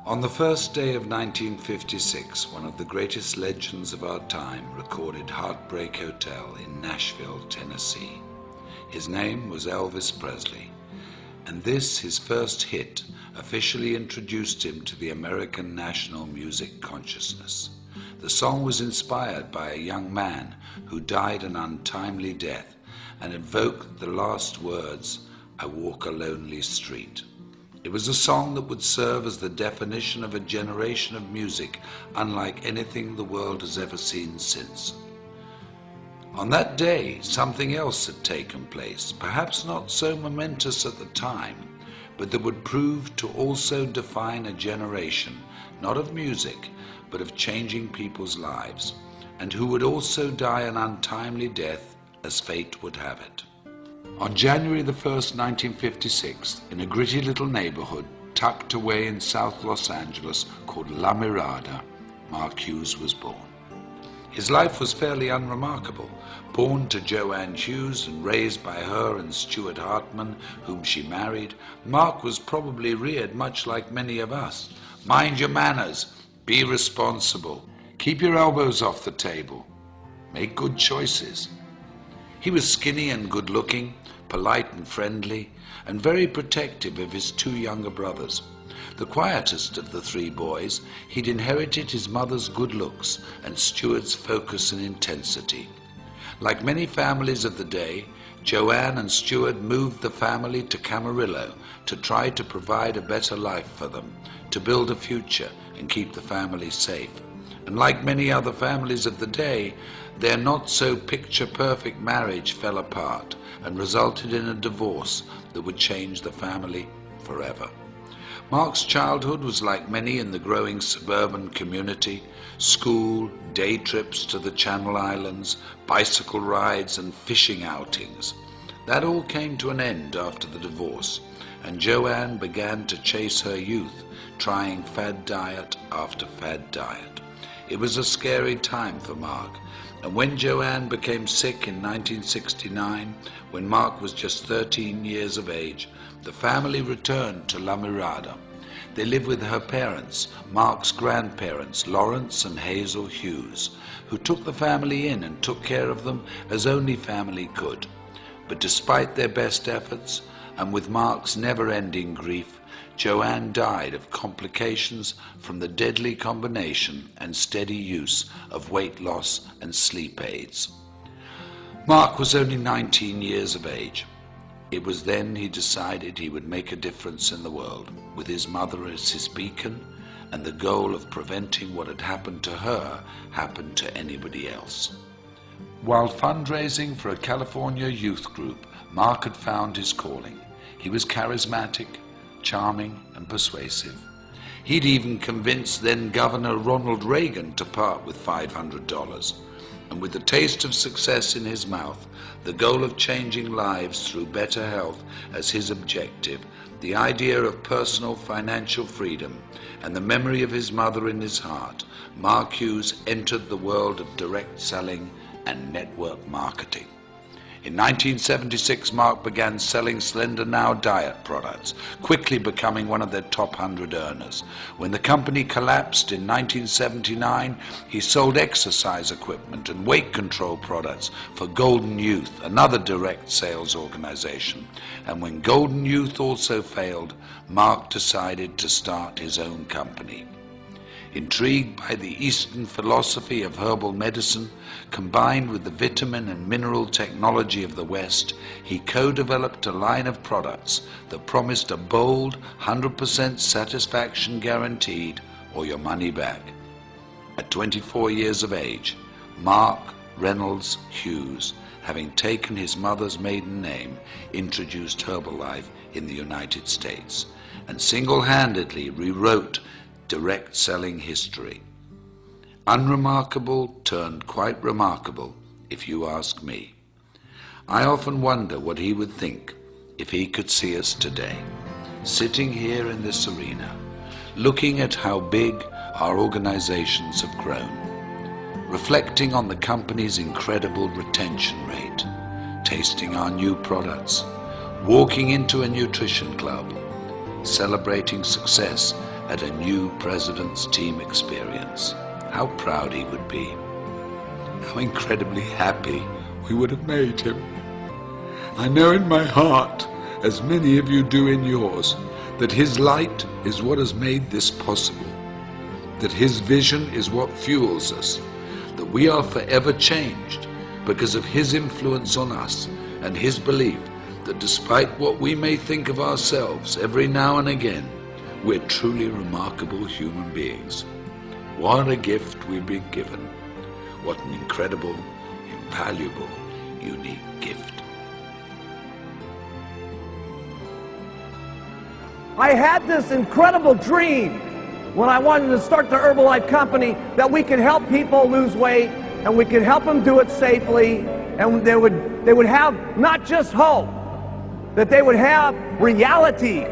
On the first day of 1956, one of the greatest legends of our time recorded Heartbreak Hotel in Nashville, Tennessee. His name was Elvis Presley, and this, his first hit, officially introduced him to the American national music consciousness. The song was inspired by a young man who died an untimely death and evoked the last words, "I walk a lonely street." It was a song that would serve as the definition of a generation of music unlike anything the world has ever seen since. On that day, something else had taken place, perhaps not so momentous at the time, but that would prove to also define a generation, not of music, but of changing people's lives, and who would also die an untimely death as fate would have it. On January the 1st, 1956, in a gritty little neighborhood tucked away in South Los Angeles called La Mirada, Mark Hughes was born. His life was fairly unremarkable. Born to Joanne Hughes and raised by her and Stuart Hartman, whom she married, Mark was probably reared much like many of us. Mind your manners, be responsible, keep your elbows off the table, make good choices. He was skinny and good-looking, polite and friendly, and very protective of his two younger brothers. The quietest of the three boys, he'd inherited his mother's good looks and Stuart's focus and intensity. Like many families of the day, Joanne and Stuart moved the family to Camarillo to try to provide a better life for them, to build a future and keep the family safe. And like many other families of the day, their not-so-picture-perfect marriage fell apart and resulted in a divorce that would change the family forever. Mark's childhood was like many in the growing suburban community: school, day trips to the Channel Islands, bicycle rides and fishing outings. That all came to an end after the divorce, and Joanne began to chase her youth, trying fad diet after fad diet. It was a scary time for Mark, and when Joanne became sick in 1969, when Mark was just 13 years of age, the family returned to La Mirada. They lived with her parents, Mark's grandparents, Lawrence and Hazel Hughes, who took the family in and took care of them as only family could. But despite their best efforts, and with Mark's never-ending grief, Joanne died of complications from the deadly combination and steady use of weight loss and sleep aids. Mark was only 19 years of age. It was then he decided he would make a difference in the world, with his mother as his beacon, and the goal of preventing what had happened to her happened to anybody else. While fundraising for a California youth group, Mark had found his calling. He was charismatic, charming and persuasive. He'd even convinced then Governor Ronald Reagan to part with $500. And with the taste of success in his mouth, the goal of changing lives through better health as his objective, the idea of personal financial freedom, and the memory of his mother in his heart, Mark Hughes entered the world of direct selling and network marketing. In 1976, Mark began selling Slender Now diet products, quickly becoming one of their top 100 earners. When the company collapsed in 1979, he sold exercise equipment and weight control products for Golden Youth, another direct sales organization. And when Golden Youth also failed, Mark decided to start his own company. Intrigued by the Eastern philosophy of herbal medicine, combined with the vitamin and mineral technology of the West, he co-developed a line of products that promised a bold 100% satisfaction guaranteed or your money back. At 24 years of age, Mark Reynolds Hughes, having taken his mother's maiden name, introduced Herbalife in the United States and single-handedly rewrote direct selling history. Unremarkable turned quite remarkable, if you ask me. I often wonder what he would think if he could see us today, sitting here in this arena, looking at how big our organizations have grown, reflecting on the company's incredible retention rate, tasting our new products, walking into a nutrition club, celebrating success at a new president's team experience, how proud he would be. How incredibly happy we would have made him. I know in my heart, as many of you do in yours, that his light is what has made this possible, that his vision is what fuels us, that we are forever changed because of his influence on us and his belief that despite what we may think of ourselves every now and again, we're truly remarkable human beings. What a gift we've been given. What an incredible, invaluable, unique gift. I had this incredible dream when I wanted to start the Herbalife company that we could help people lose weight and we could help them do it safely, and they would have not just hope, that they would have reality.